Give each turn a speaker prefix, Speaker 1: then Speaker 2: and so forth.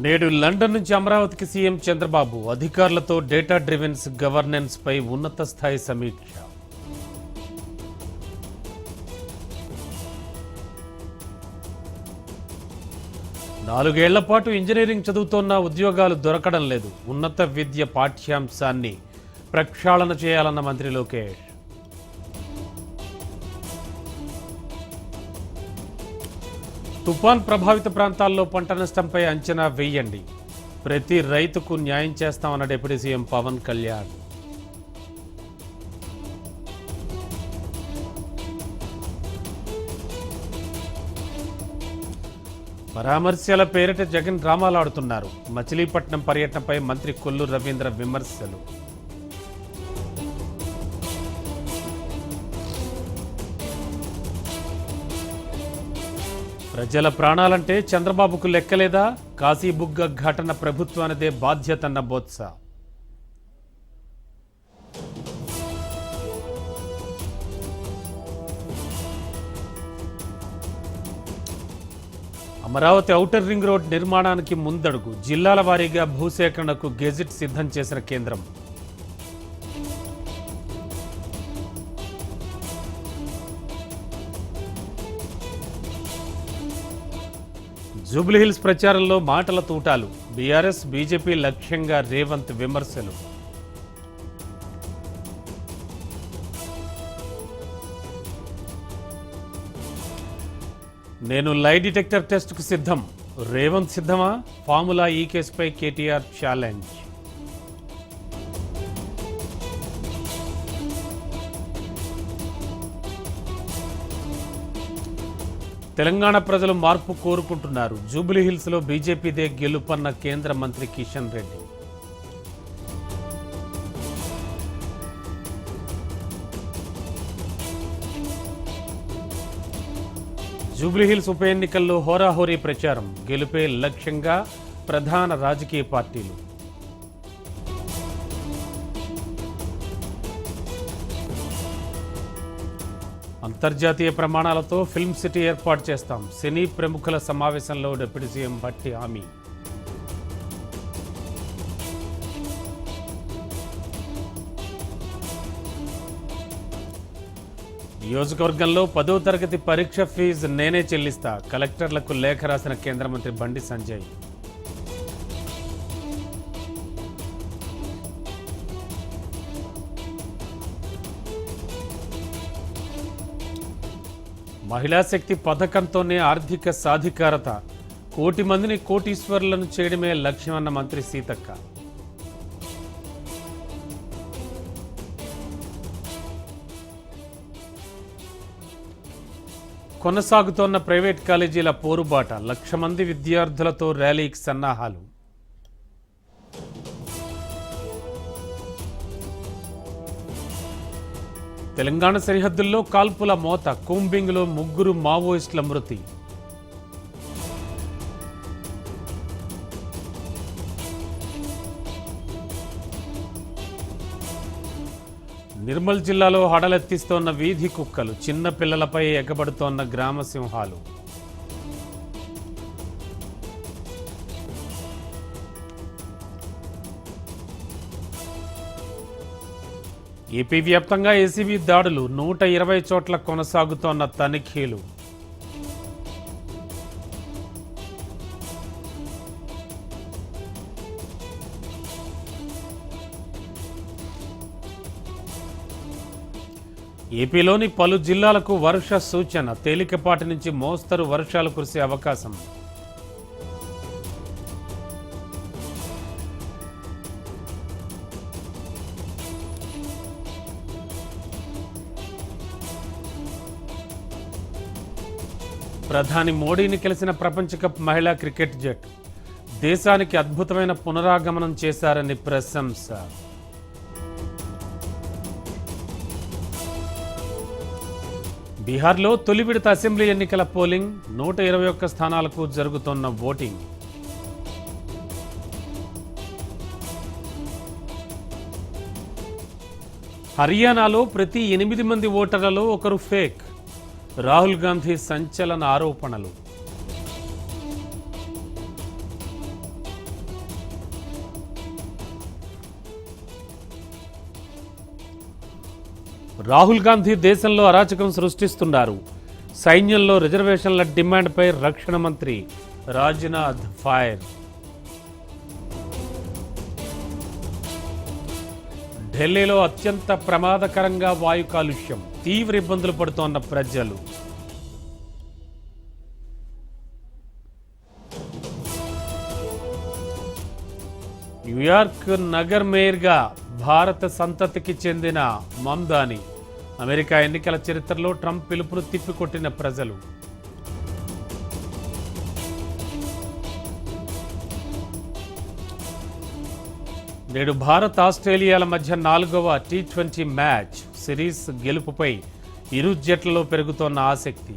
Speaker 1: నేడు లండన్ నుంచి అమరావతికి సీఎం చంద్రబాబు అధికారులతో డేటా డ్రివెన్స్ గవర్నెన్స్ పై ఉన్నత స్థాయి సమీక్ష. నాలుగేళ్ల పాటు ఇంజనీరింగ్ చదువుతోన్న ఉద్యోగాలు దొరకడం లేదు. ఉన్నత విద్య పాఠ్యాంశాన్ని ప్రక్షాళన చేయాలన్న మంత్రి లోకేష్. తుఫాన్ ప్రభావిత ప్రాంతాల్లో పంట నష్టంపై అంచనా వేయండి. ప్రతి రైతుకు న్యాయం చేస్తామన్న డిప్యూటీ సీఎం పవన్ కళ్యాణ్. పరామర్శల పేరిట జగన్ డ్రామాలాడుతున్నారు. మచిలీపట్నం పర్యటనపై మంత్రి కొల్లు రవీంద్ర విమర్శలు. ప్రజల ప్రాణాలంటే చంద్రబాబుకు లెక్కలేదా? కాశీబుగ్గ ఘటన ప్రభుత్వానిదే బాధ్యతన్న Botsa. Amaravati outer ring road నిర్మాణానికి ముందడుగు. జిల్లాల వారీగా భూసేకరణకు గెజిట్ సిద్ధం చేసిన కేంద్రం. జూబ్లీహిల్స్ ప్రచారంలో మాటల తూటాలు. బీఆర్ఎస్ బీజేపీ లక్ష్యంగా రేవంత్ విమర్శలు. నేను లై డిటెక్టర్ టెస్టుకు సిద్ధం. రేవంత్ సిద్ధమా? ఫార్ములా ఈ కేసుపై కేటీఆర్ ఛాలెంజ్. తెలంగాణ ప్రజలు మార్పు కోరుకుంటున్నారు. జూబ్లీహిల్స్లో బీజేపీదే గెలుపన్న కేంద్ర మంత్రి కిషన్ రెడ్డి. జూబ్లీహిల్స్ ఉప ఎన్నికల్లో హోరాహోరీ ప్రచారం. గెలుపే లక్ష్యంగా ప్రధాన రాజకీయ పార్టీలు. అంతర్జాతీయ ప్రమాణాలతో ఫిల్మ్ సిటీ ఏర్పాటు చేస్తాం. సినీ ప్రముఖుల సమావేశంలో డిప్యూటీ సీఎం భట్టి హామీ. నియోజకవర్గంలో 10వ తరగతి పరీక్ష ఫీజు నేనే చెల్లిస్తా. కలెక్టర్లకు లేఖ రాసిన కేంద్ర మంత్రి బండి సంజయ్. మహిళా శక్తి పథకంతోనే ఆర్థిక సాధికారత. 1 కోటి మందిని కోటీశ్వరులను చేయడమే లక్ష్యమన్న మంత్రి సీతక్క. కొనసాగుతోన్న ప్రైవేట్ కాలేజీల పోరుబాట. 1,00,000 మంది విద్యార్థులతో ర్యాలీకి సన్నాహాలు. తెలంగాణ సరిహద్దుల్లో కాల్పుల మోత. కూంబింగ్లో 3 మావోయిస్టుల మృతి. నిర్మల్ జిల్లాలో హడలెత్తిస్తోన్న వీధి కుక్కలు. చిన్న పిల్లలపై ఎగబడుతోన్న గ్రామ సింహాలు. ఏపీ వ్యాప్తంగా ఏసీబీ దాడులు. 120 చోట్ల కొనసాగుతోన్న తనిఖీలు. ఏపీలోని పలు జిల్లాలకు వర్ష సూచన. తేలికపాటి నుంచి మోస్తరు వర్షాలు కురిసే అవకాశం. ప్రధాని మోడీని కలిసిన ప్రపంచ కప్ మహిళా క్రికెట్ జట్టు. దేశానికి అద్భుతమైన పునరాగమనం చేశారని ప్రశంస. బీహార్లో తొలి విడత అసెంబ్లీ ఎన్నికల పోలింగ్. 121 స్థానాలకు జరుగుతోన్న ఓటింగ్. హర్యానాలో ప్రతి 8 మంది ఓటర్లలో ఒకరు ఫేక్. రాహుల్ గాంధీ సంచలన ఆరోపణలు. రాహుల్ గాంధీ దేశంలో అరాచకం సృష్టిస్తున్నారు. సైన్యంలో రిజర్వేషన్ల డిమాండ్పై రక్షణ మంత్రి రాజ్నాథ్ ఫైర్. ఢిల్లీలో అత్యంత ప్రమాదకరంగా వాయు కాలుష్యం, తీవ్ర ఇబ్బందులు పడుతోన్న ప్రజలు. న్యూయార్క్ నగర్ మేయర్గా భారత సంతతికి చెందిన మమ్దాని. అమెరికా ఎన్నికల చరిత్రలో ట్రంప్ పిలుపును తిప్పికొట్టిన ప్రజలు. నేడు భారత్ ఆస్ట్రేలియాల మధ్య 4వ టీ20 మ్యాచ్. సిరీస్ గెలుపుపై ఇరు జట్లలో పెరుగుతోన్న ఆసక్తి.